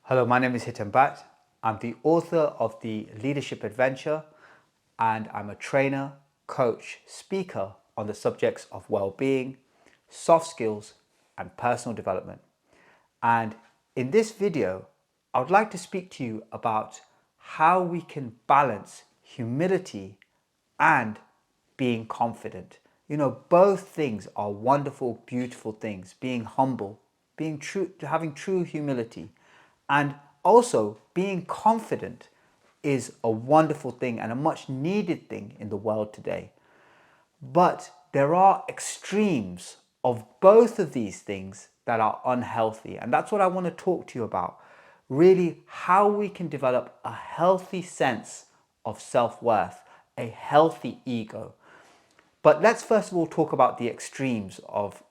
Hello, my name is Hiten Bhatt. I'm the author of The Leadership Adventure, and I'm a trainer, coach, speaker on the subjects of well-being, soft skills, and personal development. And in this video, I would like to speak to you about how we can balance humility and being confident. You know, both things are wonderful, beautiful things. Being humble, being true, having true humility, and also being confident is a wonderful thing and a much needed thing in the world today. But there are extremes of both of these things that are unhealthy. And that's what I want to talk to you about. Really, how we can develop a healthy sense of self-worth, a healthy ego. But let's first of all talk about the extremes of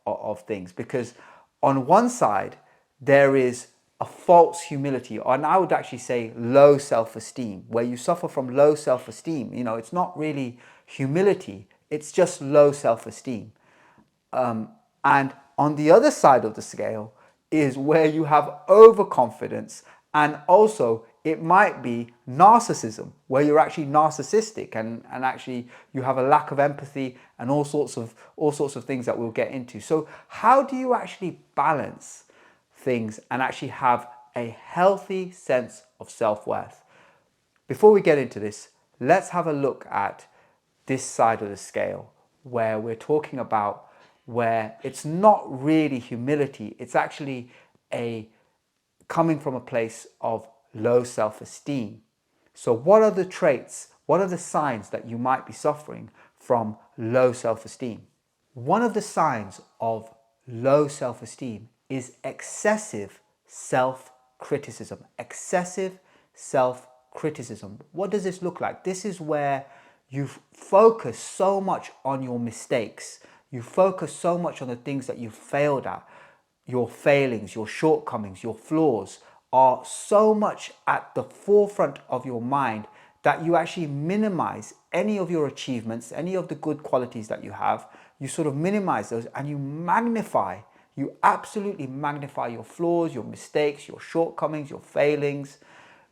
things, because on one side, there is a false humility, and I would actually say low self-esteem, where you suffer from low self-esteem. You know, it's not really humility, it's just low self-esteem. And on the other side of the scale is where you have overconfidence, and also it might be narcissism, where you're actually narcissistic and actually you have a lack of empathy and all sorts of things that we'll get into. So how do you actually balance things and actually have a healthy sense of self-worth? Before we get into this, let's have a look at this side of the scale, where we're talking about where it's not really humility, it's actually a coming from a place of low self-esteem. So what are the traits, what are the signs that you might be suffering from low self-esteem? One of the signs of low self-esteem is excessive self-criticism. Excessive self-criticism. What does this look like? This is where you focus so much on your mistakes. You focus so much on the things that you've failed at. Your failings, your shortcomings, your flaws are so much at the forefront of your mind that you actually minimize any of your achievements, any of the good qualities that you have. You sort of minimize those and you absolutely magnify your flaws, your mistakes, your shortcomings, your failings.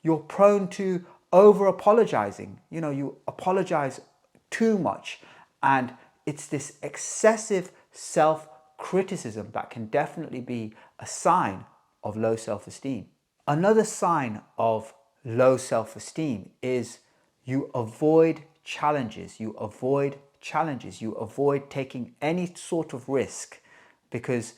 You're prone to over apologizing. You know, you apologize too much, and it's this excessive self-criticism that can definitely be a sign of low self-esteem. Another sign of low self-esteem is you avoid challenges. You avoid challenges. You avoid taking any sort of risk, because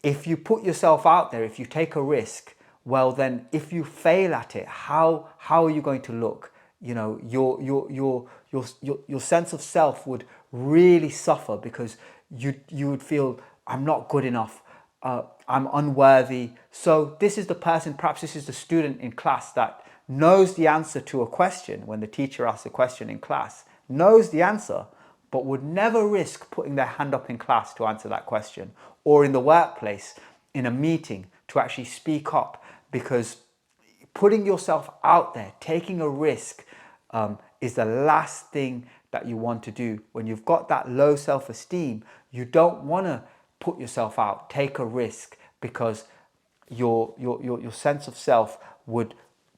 if you put yourself out there, if you take a risk, well then if you fail at it, how are you going to look? You know, your sense of self would really suffer, because you would feel, I'm not good enough, I'm unworthy. So this is the person, perhaps this is the student in class that knows the answer to a question when the teacher asks a question in class, knows the answer, but would never risk putting their hand up in class to answer that question, or in the workplace, in a meeting, to actually speak up, because putting yourself out there, taking a risk, is the last thing that you want to do. When you've got that low self-esteem, you don't want to put yourself out, take a risk, because your sense of self would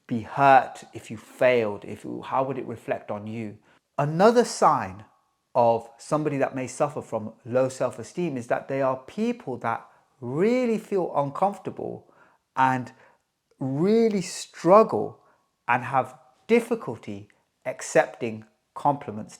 be hurt if you failed. How would it reflect on you? Another sign of somebody that may suffer from low self-esteem is that they are people that really feel uncomfortable and really struggle and have difficulty accepting compliments,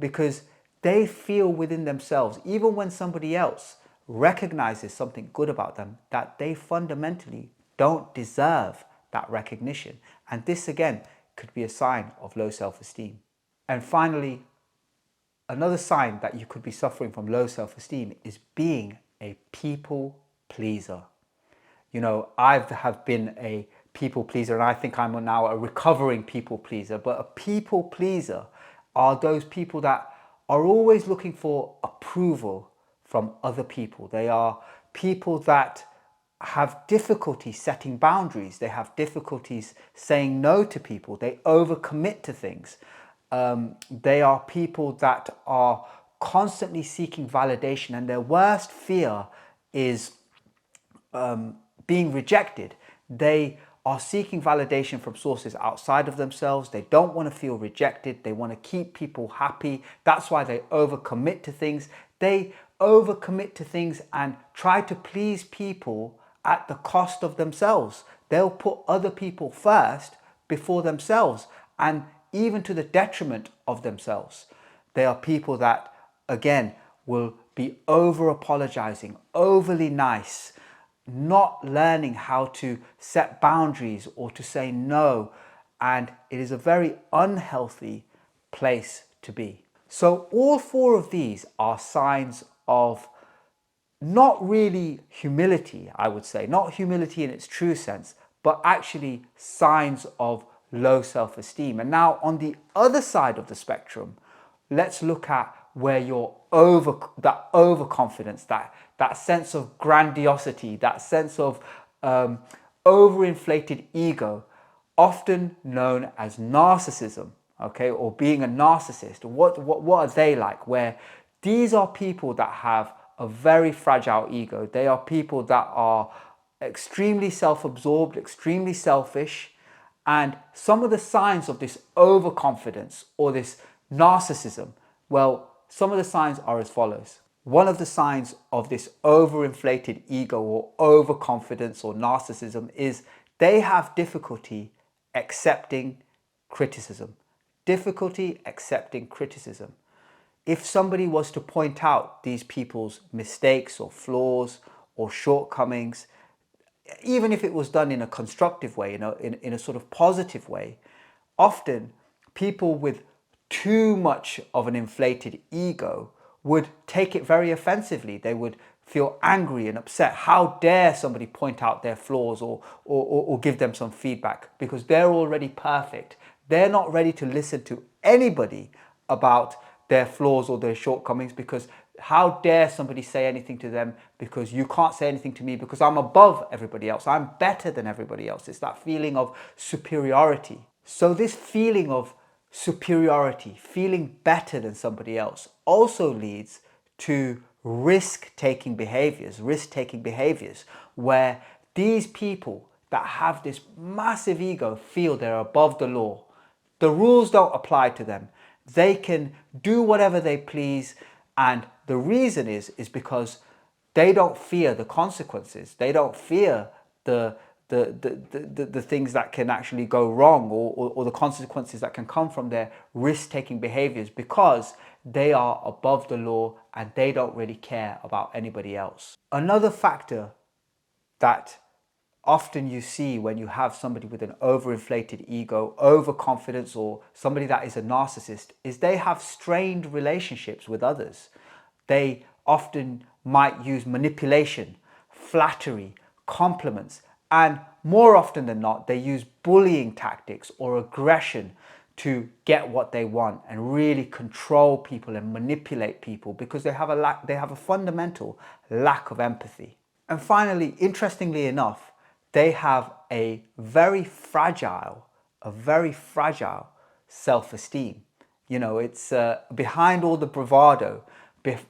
because they feel within themselves, even when somebody else recognizes something good about them, that they fundamentally don't deserve that recognition. And this again could be a sign of low self-esteem. And finally, another sign that you could be suffering from low self-esteem is being a people pleaser. You know, I have been a people pleaser, and I think I'm now a recovering people pleaser. But a people pleaser are those people that are always looking for approval from other people. They are people that have difficulty setting boundaries. They have difficulties saying no to people. They overcommit to things. They are people that are constantly seeking validation, and their worst fear is being rejected. They are seeking validation from sources outside of themselves. They don't want to feel rejected. They want to keep people happy. That's why they overcommit to things. They overcommit to things and try to please people at the cost of themselves. They'll put other people first before themselves, and even to the detriment of themselves. They are people that, again, will be over apologizing, overly nice, not learning how to set boundaries or to say no. And it is a very unhealthy place to be. So all four of these are signs of not really humility, I would say, not humility in its true sense, but actually signs of low self-esteem. And now on the other side of the spectrum, let's look at where you're that overconfidence, that sense of grandiosity, that sense of overinflated ego, often known as narcissism, okay, or being a narcissist. What are they like? Where these are people that have a very fragile ego. They are people that are extremely self-absorbed, extremely selfish, and some of the signs of this overconfidence or this narcissism, well, some of the signs are as follows. One of the signs of this overinflated ego or overconfidence or narcissism is they have difficulty accepting criticism. Difficulty accepting criticism. If somebody was to point out these people's mistakes or flaws or shortcomings, even if it was done in a constructive way, in a sort of positive way, often people with too much of an inflated ego would take it very offensively. They would feel angry and upset. How dare somebody point out their flaws or give them some feedback, because they're already perfect. They're not ready to listen to anybody about their flaws or their shortcomings, because how dare somebody say anything to them, because you can't say anything to me because I'm above everybody else. I'm better than everybody else. It's that feeling of superiority. So this feeling of superiority, feeling better than somebody else, also leads to risk-taking behaviors where these people that have this massive ego feel they're above the law. The rules don't apply to them. They can do whatever they please, and the reason is because they don't fear the consequences. They don't fear the things that can actually go wrong, or the consequences that can come from their risk-taking behaviors, because they are above the law and they don't really care about anybody else. Another factor that often you see when you have somebody with an overinflated ego, overconfidence, or somebody that is a narcissist, is they have strained relationships with others. They often might use manipulation, flattery, compliments, and more often than not, they use bullying tactics or aggression to get what they want and really control people and manipulate people, because they have a fundamental lack of empathy. And finally, interestingly enough, they have a very fragile self-esteem. You know, it's behind all the bravado,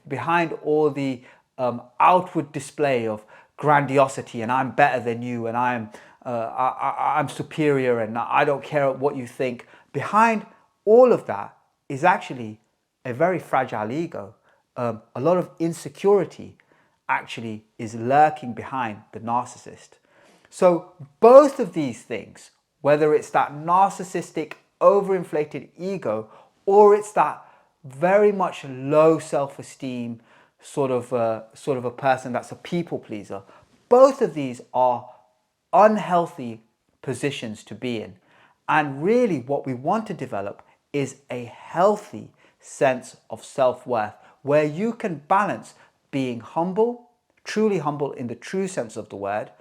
behind all the outward display of grandiosity and I'm better than you and I'm superior and I don't care what you think. Behind all of that is actually a very fragile ego. A lot of insecurity actually is lurking behind the narcissist. So both of these things, whether it's that narcissistic, overinflated ego, or it's that very much low self-esteem sort of a person that's a people pleaser, both of these are unhealthy positions to be in. And really what we want to develop is a healthy sense of self-worth, where you can balance being humble, truly humble in the true sense of the word,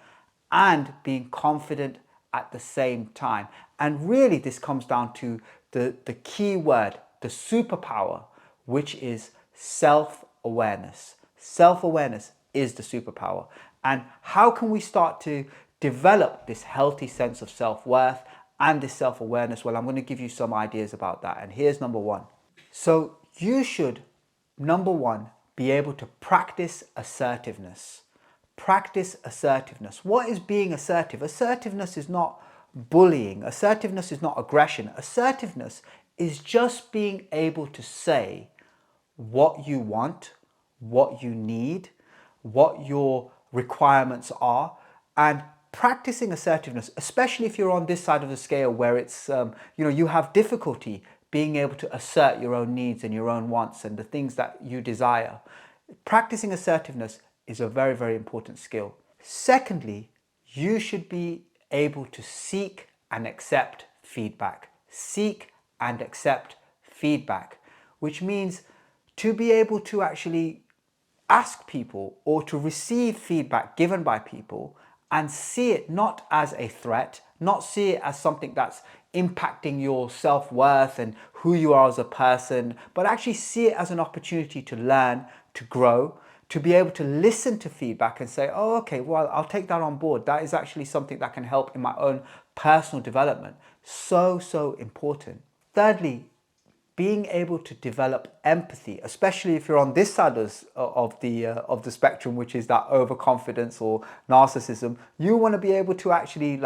and being confident at the same time. And really this comes down to the key word, the superpower, which is self-awareness. Self-awareness is the superpower. And how can we start to develop this healthy sense of self-worth and this self-awareness? Well, I'm going to give you some ideas about that. And here's number one. So you should, number one, be able to practice assertiveness. practice assertiveness. What is being assertive? Assertiveness is not bullying. Assertiveness is not aggression. Assertiveness is just being able to say what you want, what you need, what your requirements are, and practicing assertiveness, especially if you're on this side of the scale where it's, you have difficulty being able to assert your own needs and your own wants and the things that you desire. Practicing assertiveness is a very, very important skill. Secondly, you should be able to seek and accept feedback. Seek and accept feedback, which means to be able to actually ask people or to receive feedback given by people and see it not as a threat, not see it as something that's impacting your self-worth and who you are as a person, but actually see it as an opportunity to learn, to grow, to be able to listen to feedback and say, oh, okay, well, I'll take that on board. That is actually something that can help in my own personal development. So, so important. Thirdly, being able to develop empathy, especially if you're on this side of the spectrum, which is that overconfidence or narcissism. You want to be able to actually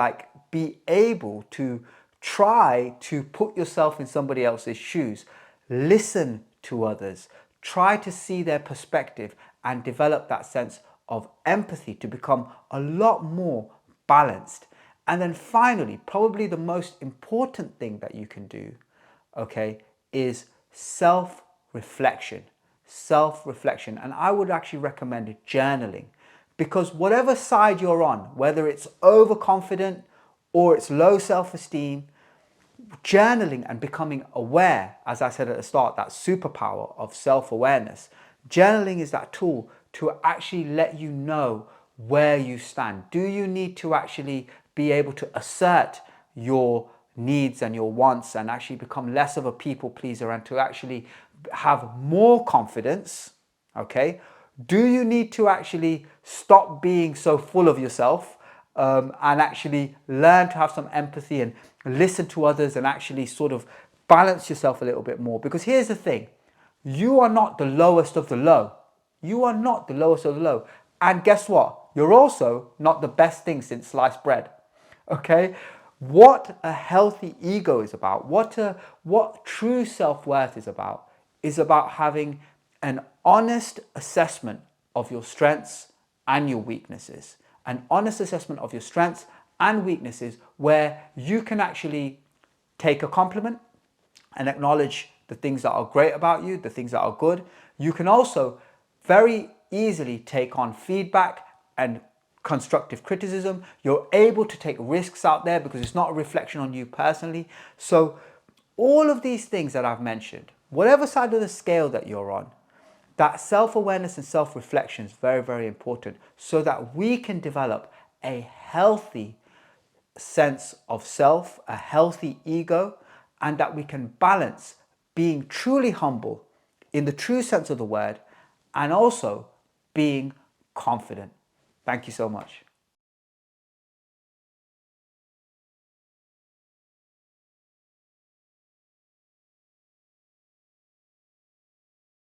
be able to try to put yourself in somebody else's shoes, listen to others, try to see their perspective and develop that sense of empathy to become a lot more balanced. And then finally, probably the most important thing that you can do, okay, is self-reflection. Self-reflection. And I would actually recommend journaling, because whatever side you're on, whether it's overconfident or it's low self-esteem, journaling and becoming aware, as I said at the start, that superpower of self-awareness. Journaling is that tool to actually let you know where you stand. Do you need to actually be able to assert your needs and your wants and actually become less of a people pleaser and to actually have more confidence? Okay. Do you need to actually stop being so full of yourself and actually learn to have some empathy and listen to others and actually sort of balance yourself a little bit more? Because here's the thing, you are not the lowest of the low. You are not the lowest of the low. And guess what? You're also not the best thing since sliced bread. Okay? What a healthy ego is about, what true self-worth is about having an honest assessment of your strengths and your weaknesses. An honest assessment of your strengths and weaknesses where you can actually take a compliment and acknowledge the things that are great about you, the things that are good. You can also very easily take on feedback and constructive criticism. You're able to take risks out there because it's not a reflection on you personally. So all of these things that I've mentioned, whatever side of the scale that you're on, that self-awareness and self-reflection is very, very important so that we can develop a healthy sense of self, a healthy ego, and that we can balance being truly humble in the true sense of the word and also being confident. Thank you so much.